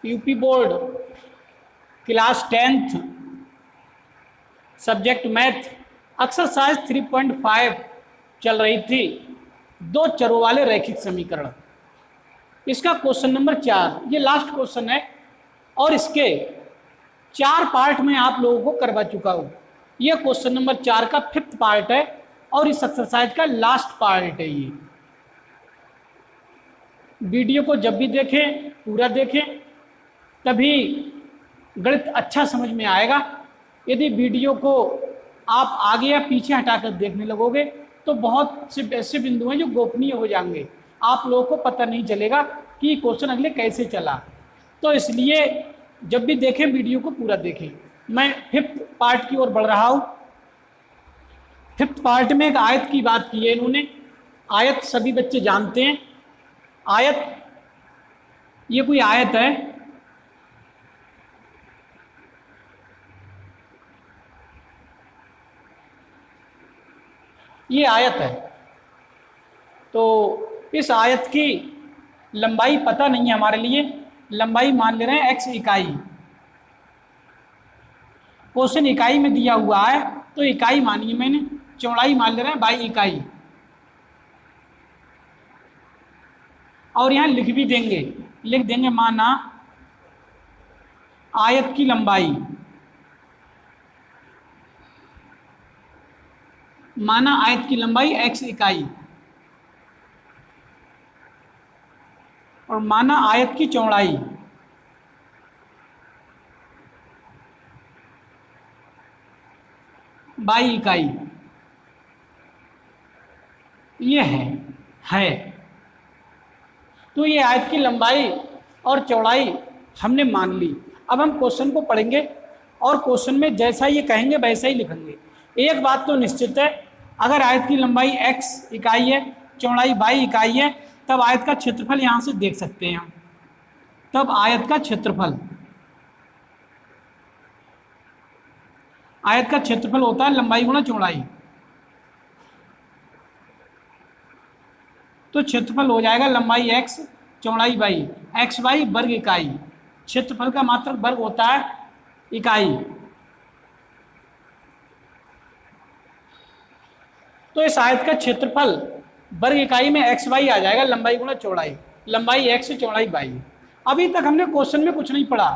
UP board class 10th subject math exercise 3.5 चल रही थी, दो चरों वाले रैखिक समीकरण। इसका क्वेश्चन नंबर 4 ये लास्ट क्वेश्चन है और इसके 4 पार्ट में आप लोगों को करवा चुका हूँ। ये क्वेश्चन नंबर 4 का 5th पार्ट है और इस एक्सरसाइज का लास्ट पार्ट है। ये वीडियो को जब भी देखें पूरा देखें, तभी गणित अच्छा समझ में आएगा। यदि वीडियो को आप आगे या पीछे हटाकर देखने लगोगे तो बहुत से ऐसे बिंदु हैं जो गोपनीय हो जाएंगे, आप लोगों को पता नहीं चलेगा कि क्वेश्चन अगले कैसे चला। तो इसलिए जब भी देखें वीडियो को पूरा देखें। मैं 5th पार्ट की ओर बढ़ रहा हूँ। 5th पार्ट में एक आयत की बात की है इन्होंने। आयत सभी बच्चे जानते हैं। आयत, ये कोई आयत है, ये आयत है। तो इस आयत की लंबाई पता नहीं है हमारे लिए, लंबाई मान ले रहे हैं x इकाई। क्वेश्चन इकाई में दिया हुआ है तो इकाई मानिए मैंने, चौड़ाई मान ले रहे हैं y इकाई। और यहाँ लिख भी देंगे, लिख देंगे माना आयत की लंबाई, माना आयत की लंबाई x इकाई और माना आयत की चौड़ाई y इकाई। ये है। तो ये आयत की लंबाई और चौड़ाई हमने मान ली। अब हम क्वेश्चन को पढ़ेंगे और क्वेश्चन में जैसा ये कहेंगे वैसा ही लिखेंगे। एक बात तो निश्चित है, अगर आयत की लंबाई x इकाई है, चौड़ाई y इकाई है, तब आयत का क्षेत्रफल यहाँ से देख सकते हैं हम। तब आयत का क्षेत्रफल, आयत का क्षेत्रफल होता है लंबाई गुणा चौड़ाई। तो क्षेत्रफल हो जाएगा लंबाई x चौड़ाई y, एक्स वाई वर्ग इकाई। क्षेत्रफल का मात्रक वर्ग होता है इकाई। तो इस आयत का क्षेत्रफल वर्ग इकाई में एक्स वाई आ जाएगा, लंबाई गुणा चौड़ाई, लंबाई x चौड़ाई y। अभी तक हमने क्वेश्चन में कुछ नहीं पढ़ा,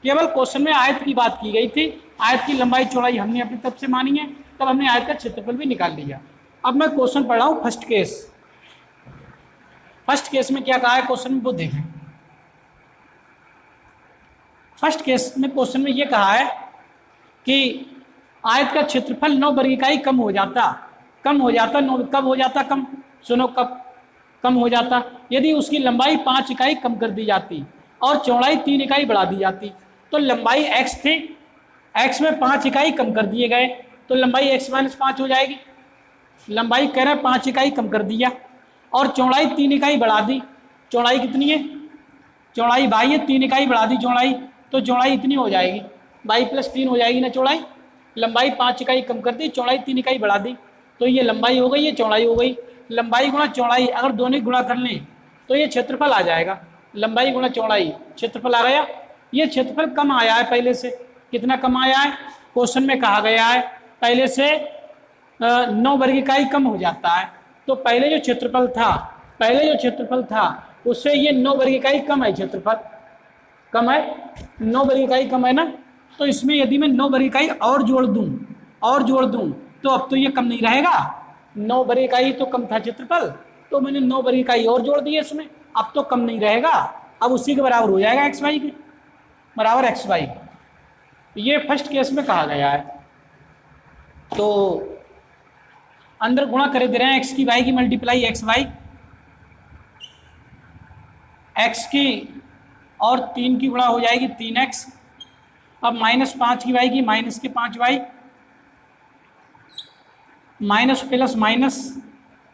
केवल क्वेश्चन में आयत की बात की गई थी। आयत की लंबाई चौड़ाई हमने अपनी तरफ से मानी है, तब हमने आयत का क्षेत्रफल भी निकाल लिया। अब मैं क्वेश्चन पढ़ रहा हूँ फर्स्ट केस। फर्स्ट केस में क्या कहा है क्वेश्चन में वो देखें। फर्स्ट केस में क्वेश्चन में ये कहा है कि आयत का क्षेत्रफल 9 वर्ग इकाई कम हो जाता। कब हो जाता कम? सुनो, कब कम हो जाता? यदि उसकी लंबाई 5 इकाई कम कर दी जाती और चौड़ाई 3 इकाई बढ़ा दी जाती। तो लंबाई x थी, x में 5 इकाई कम कर दिए गए तो लंबाई x - 5 हो जाएगी। लंबाई कह रहे हैं 5 इकाई कम कर दिया और चौड़ाई 3 इकाई बढ़ा दी। चौड़ाई कितनी है? चौड़ाई y है, 3 इकाई बढ़ा दी चौड़ाई, तो चौड़ाई इतनी हो जाएगी, y + 3 हो जाएगी ना चौड़ाई। लंबाई 5 इकाई कम कर दी, चौड़ाई 3 इकाई बढ़ा दी, तो ये लंबाई हो गई, ये चौड़ाई हो गई। लंबाई गुणा चौड़ाई अगर दोनों गुणा कर लें तो ये क्षेत्रफल आ जाएगा। लंबाई गुणा चौड़ाई क्षेत्रफल आ गया। ये क्षेत्रफल कम आया है पहले से। कितना कम आया है? क्वेश्चन में कहा गया है पहले से 9 वर्ग इकाई कम हो जाता है। तो पहले जो क्षेत्रफल था उससे ये 9 वर्ग इकाई कम है। क्षेत्रफल कम है, 9 वर्ग इकाई कम है ना। तो इसमें यदि मैं 9 वर्ग इकाई और जोड़ दूं तो अब तो ये कम नहीं रहेगा। 9 वर्ग इकाई तो कम था क्षेत्रफल, तो मैंने 9 वर्ग इकाई और जोड़ दी इसमें, अब तो कम नहीं रहेगा, अब उसी के बराबर हो जाएगा एक्स वाई के बराबर एक्स वाई। ये फर्स्ट केस में कहा गया है। तो अंदर गुणा करे दे रहे हैं एक्स की वाई की मल्टीप्लाई एक्स वाई, एक्स की और 3 की गुणा हो जाएगी 3x। अब -5 की वाई की माइनस के 5 y, minus plus minus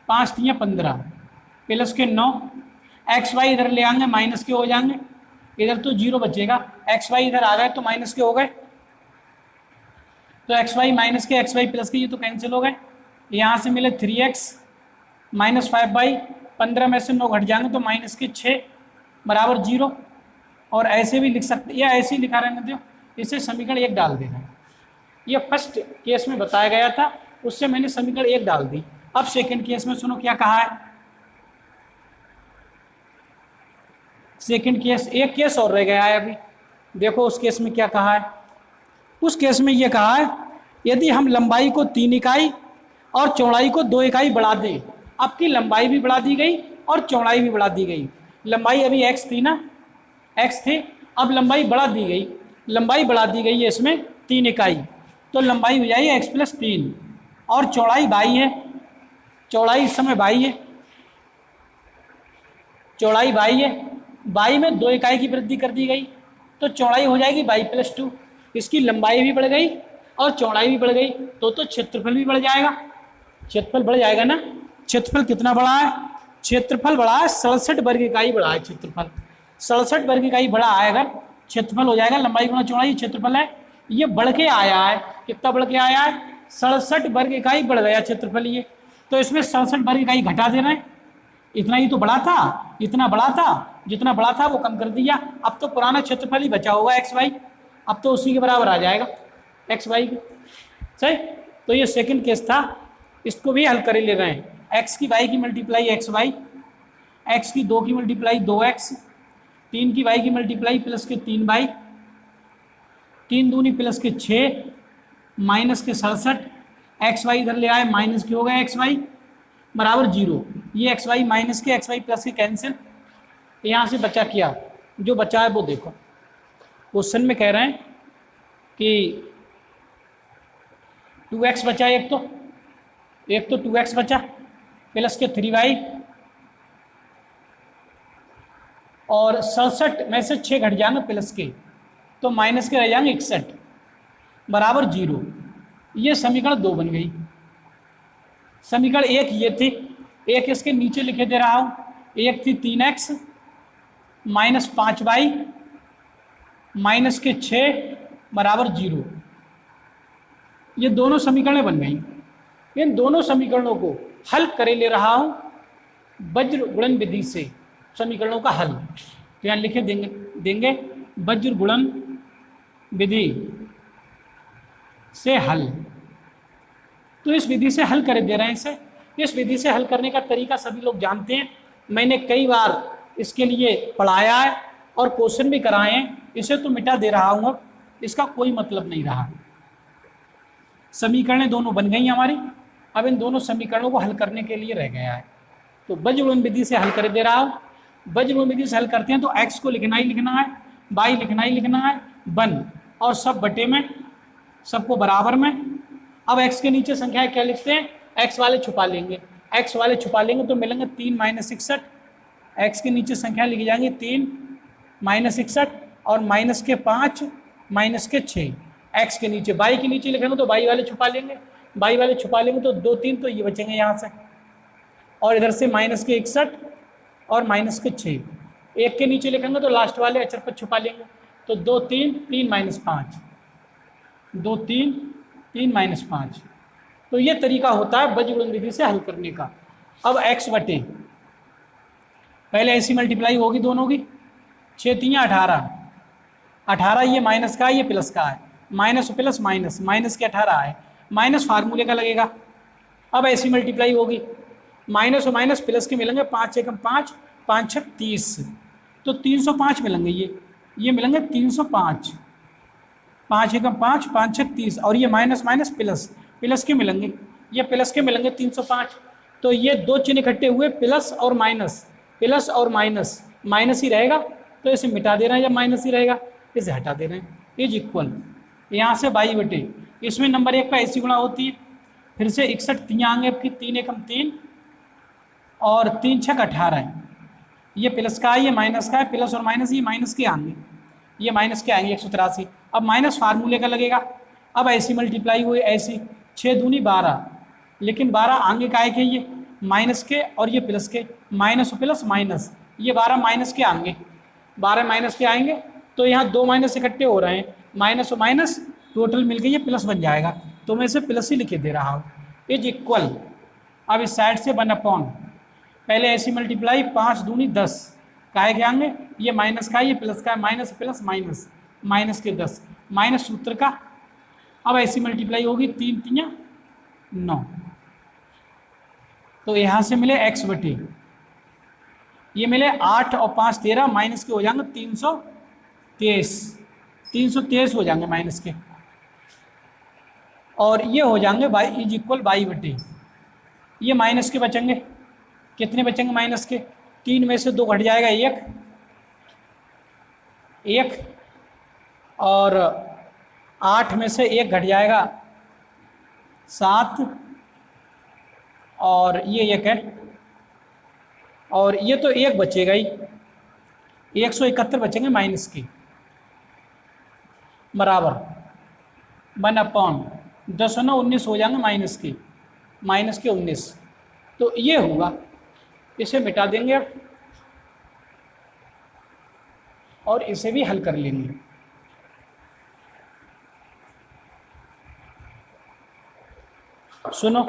5 3 15 plus के 9। एक्स वाई इधर ले आएंगे माइनस के हो जाएंगे, इधर तो 0 बचेगा। एक्स वाई इधर आ गए तो माइनस के हो गए, तो एक्स वाई माइनस के एक्स वाई प्लस के ये तो कैंसिल हो गए। यहाँ से मिले 3x -5y, 15 में से 9 घट जाएंगे तो -6 बराबर 0। और ऐसे भी लिख सकते, या ऐसे ही लिखा रहने दो, इसे समीकरण 1 डाल देना। ये फर्स्ट केस में बताया गया था, उससे मैंने समीकरण 1 डाल दी। अब सेकंड केस में सुनो क्या कहा है। सेकंड केस, एक केस और रह गया है अभी, देखो उस केस में क्या कहा है। उस केस में ये कहा है, यदि हम लंबाई को 3 इकाई और चौड़ाई को 2 इकाई बढ़ा दें। अब की लंबाई भी बढ़ा दी गई और चौड़ाई भी बढ़ा दी गई। लंबाई अभी x थी ना, x थी, अब लंबाई बढ़ा दी गई, लंबाई बढ़ा दी गई है इसमें 3 इकाई, तो लंबाई हो जाएगी x + 3 और चौड़ाई y है, चौड़ाई इस समय y है, चौड़ाई y है, y में 2 इकाई की वृद्धि कर दी गई, तो चौड़ाई हो जाएगी y + 2। इसकी लंबाई भी बढ़ गई और चौड़ाई भी बढ़ गई, तो क्षेत्रफल भी बढ़ जाएगा, क्षेत्रफल बढ़ जाएगा ना। क्षेत्रफल कितना बढ़ा है, क्षेत्रफल बढ़ा है 67 वर्ग इकाई बढ़ा है क्षेत्रफल, 67 वर्ग इकाई बढ़ा है। अगर क्षेत्रफल हो जाएगा लंबाई गुणा चौड़ाई, क्षेत्रफल है, ये बढ़ के आया है, कितना बढ़ के आया है, 67 वर्ग इकाई बढ़ गया क्षेत्रफल ये। तो इसमें 67 वर्ग इकाई घटा दे रहे हैं, इतना ही तो बढ़ा था, इतना बढ़ा था, जितना बढ़ा था वो कम कर दिया। अब तो पुराना क्षेत्रफल ही बचा होगा एक्स वाई, अब तो उसी के बराबर आ जाएगा एक्स वाई के, सही। तो ये सेकंड केस था, इसको भी हल कर ले रहे हैं। एक्स की वाई की मल्टीप्लाई एक्स वाई, एक्स की 2 की मल्टीप्लाई 2x, 3 की वाई की मल्टीप्लाई प्लस के 3y, 3 दूनी प्लस के 6 माइनस के 67, एक्स वाई इधर ले आए माइनस के हो गए एक्स वाई बराबर 0। ये एक्स वाई माइनस के एक्स वाई प्लस के कैंसिल, यहाँ से बचा क्या, जो बचा है वो देखो। क्वेश्चन में कह रहे हैं कि 2x बचा, एक तो 2x बचा प्लस के 3y और 67 में से 6 घट जाएंगे प्लस के, तो माइनस के रह जाएंगे 61 बराबर 0। ये समीकरण 2 बन गई। समीकरण 1 ये थी, एक इसके नीचे लिखे दे रहा हूँ, एक थी 3x माइनस 5y माइनस के 6 बराबर 0। ये दोनों समीकरणें बन गई। इन दोनों समीकरणों को हल करे ले रहा हूँ वज्र गुणन विधि से, समीकरणों का हल। तो यहाँ लिखे देंगे वज्र गुणन विधि से हल। तो इस विधि से हल कर दे रहे हैं इसे। इस विधि से हल करने का तरीका सभी लोग जानते हैं, मैंने कई बार इसके लिए पढ़ाया है और क्वेश्चन भी कराए हैं। इसे तो मिटा दे रहा हूँ, इसका कोई मतलब नहीं रहा। समीकरणें दोनों बन गई हमारी, अब इन दोनों समीकरणों को हल करने के लिए रह गया है। तो वज्र गुणन विधि से हल कर दे रहा हूँ। वज्र गुणन विधि से हल करते हैं तो x को लिखना ही लिखना है, y लिखना ही लिखना है, 1 और सब बटे में, सबको बराबर में। अब x के नीचे संख्या क्या लिखते हैं, x वाले छुपा लेंगे, x वाले छुपा लेंगे तो मिलेंगे 3 माइनस 61। x के नीचे संख्या लिखी जाएंगी 3 माइनस 61 और माइनस के 5 माइनस के 6। x के नीचे y के नीचे लिखेंगे तो y वाले छुपा लेंगे, y वाले छुपा लेंगे तो 2 3 तो ये बचेंगे यहाँ से, और इधर से माइनस के 61 और माइनस के 6। एक के नीचे लिखेंगे तो लास्ट वाले अक्षर पर छुपा लेंगे, तो 2 3 3 माइनस 5, 2 3 3 माइनस 5। तो ये तरीका होता है वज्र गुणन विधि से हल करने का। अब x बटे, पहले ऐसी मल्टीप्लाई होगी दोनों की, 6 3 18, 18 ये माइनस का है, ये प्लस का है, माइनस प्लस माइनस, माइनस के 18 है, माइनस फार्मूले का लगेगा। अब ऐसी मल्टीप्लाई होगी, माइनस और माइनस प्लस के मिलेंगे, 5 एकम 5, 5 छक 30, तो 305 मिलेंगे, ये मिलेंगे 305, 5 एकम 5, 5 छक 30, और ये माइनस माइनस प्लस, प्लस के मिलेंगे, ये प्लस के मिलेंगे 305। तो ये दो चिन्ह इकट्ठे हुए, प्लस और माइनस, प्लस और माइनस, माइनस ही रहेगा तो इसे मिटा दे रहे हैं, जब माइनस ही रहेगा इसे हटा दे रहे हैं। इज इक्वल, यहाँ से बाई बटे, इसमें नंबर 1 का ऐसी गुणा होती है, फिर से 61 यहाँ आएंगे आपकी, 3 एकम 3 और 3 छक 18 है, ये प्लस का है, ये माइनस का है, प्लस और माइनस ये माइनस के आएंगे, ये माइनस के आएंगे 183। अब माइनस फार्मूले का लगेगा। अब ऐसी मल्टीप्लाई हुई, ऐसी 6 दूनी 12, लेकिन 12 आगे का है कि ये माइनस के और ये प्लस के, माइनस प्लस माइनस, ये 12 माइनस के आएंगे, 12 माइनस के आएंगे, तो यहाँ 2 माइनस इकट्ठे हो रहे हैं, माइनस और माइनस टोटल मिलके ये प्लस बन जाएगा, तो मैं इसे प्लस ही लिखे दे रहा हूँ। इज इक्वल, अब इस साइड से 1 अपॉन, पहले ऐसी मल्टीप्लाई 5 दूनी 10 काहे के आएंगे, ये माइनस का, ये प्लस का, माइनस प्लस माइनस, माइनस के 10, माइनस सूत्र का। अब ऐसी मल्टीप्लाई होगी, 3 3 9, तो यहाँ से मिले x बटे, ये मिले 8 और 5 13, माइनस के हो जाएंगे 323, 323 हो जाएंगे माइनस के, और ये हो जाएंगे y इज इक्वल बाई बटे, ये माइनस के बचेंगे, कितने बचेंगे माइनस के, 3 में से 2 घट जाएगा, 1 और 8 में से 1 घट जाएगा 7, और ये 1 है, और ये तो 1 बचेगा ही, 171 बचेंगे माइनस के, बराबर 1/10 9 19 हो जाएंगे माइनस के, 19, तो ये होगा, इसे मिटा देंगे अब और इसे भी हल कर लेंगे। सुनो,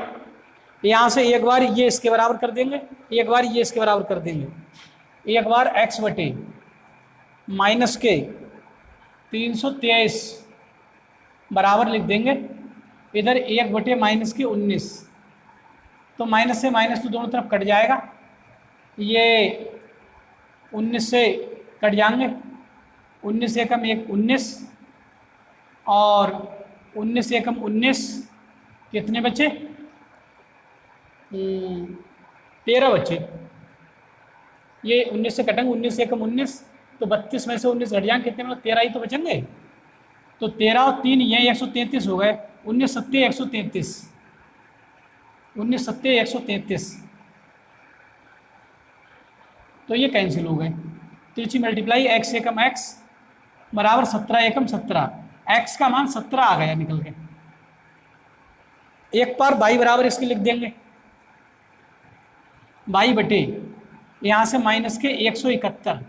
यहाँ से एक बार ये इसके बराबर कर देंगे, एक बार ये इसके बराबर कर देंगे, एक बार x बटे माइनस के 323 बराबर लिख देंगे, इधर 1 बटे माइनस के 19, तो माइनस से माइनस तो दोनों तरफ कट जाएगा, ये 19 से कट जाएंगे, 19 से कम 1 19, और 19 से कम 19, कितने बचे, 13 बचे, ये 19 से कटेंगे, 19 से कम 19, तो 32 में से 19 घट जाएंगे, कितने मतलब 13 ही तो बचेंगे, तो 13 और 3 ये 133 हो गए, 19 7 133, 19 7 133, तो ये कैंसिल हो गए, तिरछी मल्टीप्लाई x एकम x बराबर 17 एकम 17, x का मान 17 आ गया निकल के, एक बार y बराबर इसके लिख देंगे, y बटे यहाँ से माइनस के 171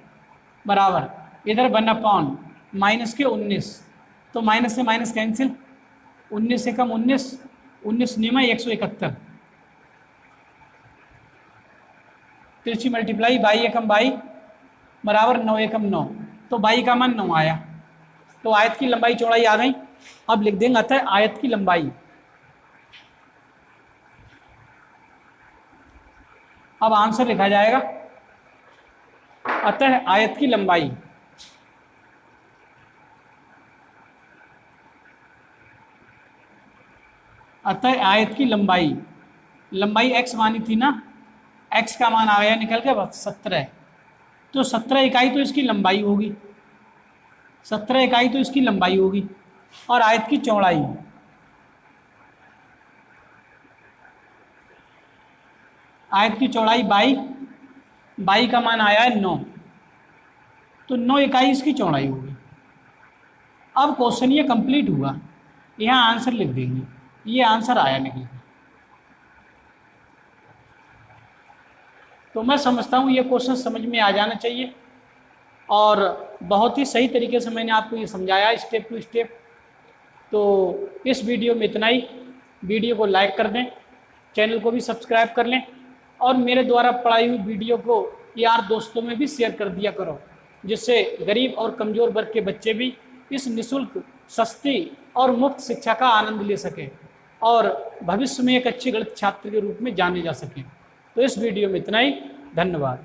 बराबर इधर 1/, माइनस के 19, तो माइनस से माइनस कैंसिल, 19 से कम 19, 19 नियम 171, तिरछी मल्टीप्लाई y एकम y बराबर 9 एकम 9, तो y का मान 9 आया, तो आयत की लंबाई चौड़ाई आ गई। अब लिख देंगे अतः आयत की लंबाई, अब आंसर लिखा जाएगा अतः आयत की लंबाई अतः आयत की लंबाई, लंबाई x मानी थी ना, x का मान आ गया निकल के 17, तो 17 इकाई तो इसकी लंबाई होगी, 17 इकाई तो इसकी लंबाई होगी, और आयत की चौड़ाई, आयत की चौड़ाई बाई का मान आया है 9, तो 9 इकाई इसकी चौड़ाई होगी। अब क्वेश्चन ये कंप्लीट हुआ, यहाँ आंसर लिख देंगे, ये आंसर आया निकल। तो मैं समझता हूँ ये क्वेश्चन समझ में आ जाना चाहिए, और बहुत ही सही तरीके से मैंने आपको ये समझाया स्टेप टू स्टेप। तो इस वीडियो में इतना ही, वीडियो को लाइक कर दें, चैनल को भी सब्सक्राइब कर लें, और मेरे द्वारा पढ़ाई हुई वीडियो को यार दोस्तों में भी शेयर कर दिया करो, जिससे गरीब और कमज़ोर वर्ग के बच्चे भी इस निःशुल्क, सस्ती और मुफ्त शिक्षा का आनंद ले सकें और भविष्य में एक अच्छे गणित छात्र के रूप में जाने जा सकें। तो इस वीडियो में इतना ही, धन्यवाद।